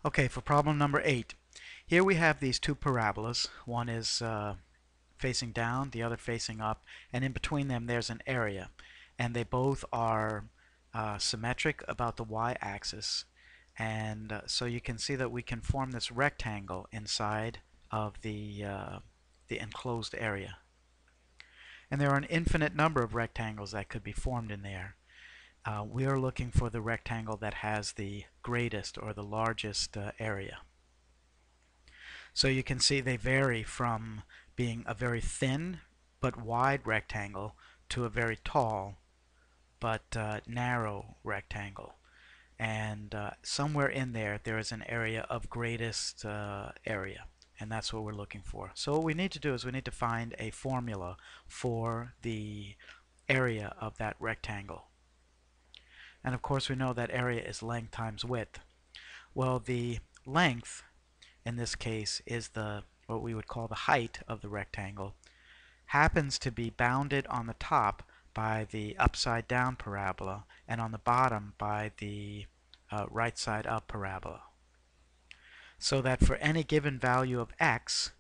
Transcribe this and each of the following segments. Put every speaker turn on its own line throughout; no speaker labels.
Okay, for problem number 8, here we have these two parabolas. One is facing down, the other facing up, and in between them there's an area. And they both are symmetric about the y-axis. And so you can see that we can form this rectangle inside of the enclosed area. And there are an infinite number of rectangles that could be formed in there. We are looking for the rectangle that has the greatest or the largest area. So you can see they vary from being a very thin but wide rectangle to a very tall but narrow rectangle. And somewhere in there is an area of greatest area, and that's what we're looking for. So what we need to do is we need to find a formula for the area of that rectangle. And of course we know that area is length times width. Well, the length in this case is what we would call the height of the rectangle, happens to be bounded on the top by the upside down parabola and on the bottom by the right side up parabola. So that for any given value of x,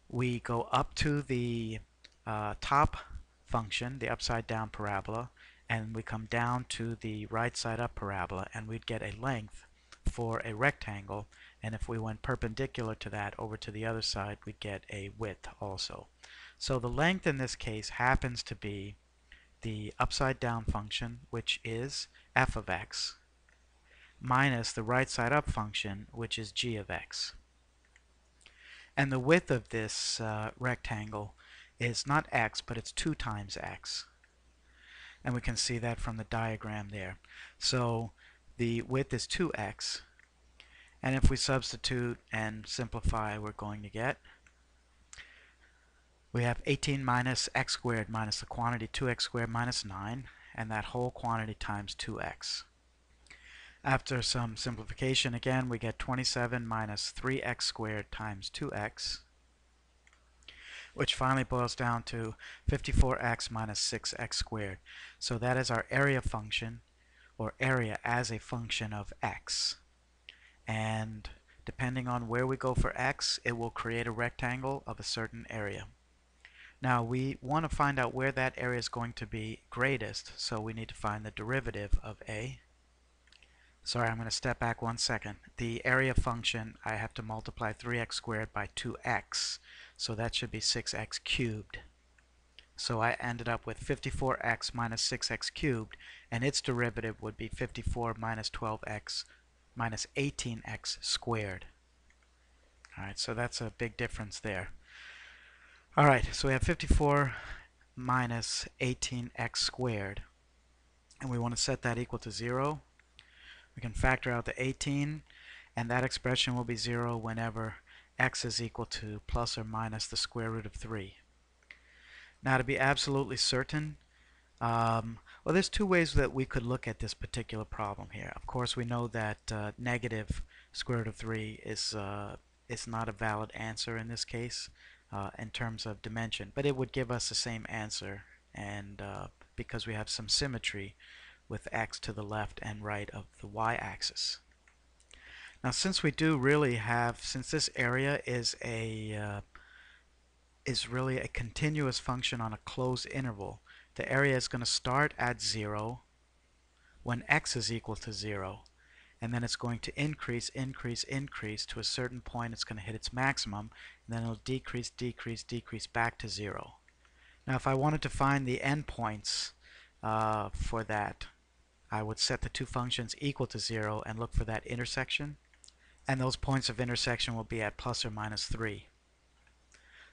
we go up to the top function, the upside down parabola, and we come down to the right side up parabola, and we'd get a length for a rectangle. And if we went perpendicular to that over to the other side, we'd get a width also. So the length in this case happens to be the upside down function, which is f of x, minus the right side up function, which is g of x. And the width of this rectangle is not x, but it's 2 times x. And we can see that from the diagram there. So the width is 2x. And if we substitute and simplify, we're going to get, we have 18 minus x squared minus the quantity 2x squared minus 9, and that whole quantity times 2x. After some simplification again, we get 27 minus 3x squared times 2x, which finally boils down to 54x minus 6x squared. So that is our area function, or area as a function of x. And depending on where we go for x, it will create a rectangle of a certain area. Now we want to find out where that area is going to be greatest, so we need to find the derivative of a. Sorry, I'm going to step back 1 second. The area function, I have to multiply 3x squared by 2x, so that should be 6x cubed. So I ended up with 54x minus 6x cubed, and its derivative would be 54 minus 12x minus 18x squared. Alright, so that's a big difference there. Alright, so we have 54 minus 18x squared, and we want to set that equal to 0. We can factor out the 18, and that expression will be 0 whenever x is equal to plus or minus the square root of 3. Now to be absolutely certain, well, there's two ways that we could look at this particular problem here. Of course, we know that negative square root of 3 is not a valid answer in this case in terms of dimension, but it would give us the same answer, and because we have some symmetry with x to the left and right of the y-axis. Now since we do really have, since this area is really a continuous function on a closed interval, the area is going to start at 0 when x is equal to 0, and then it's going to increase to a certain point. It's going to hit its maximum, and then it'll decrease back to 0. Now if I wanted to find the endpoints for that, I would set the two functions equal to 0 and look for that intersection, and those points of intersection will be at plus or minus 3.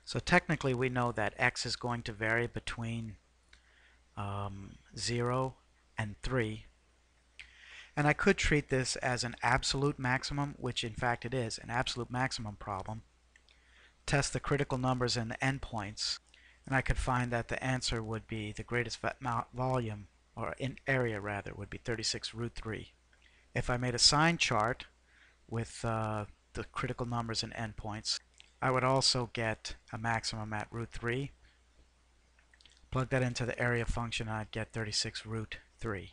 So technically we know that x is going to vary between 0 and 3, and I could treat this as an absolute maximum, which in fact it is an absolute maximum problem, test the critical numbers and the endpoints, and I could find that the answer would be the greatest volume, or in area rather, would be 36 root 3. If I made a sign chart with the critical numbers and endpoints, I would also get a maximum at root 3. Plug that into the area function, and I'd get 36 root 3.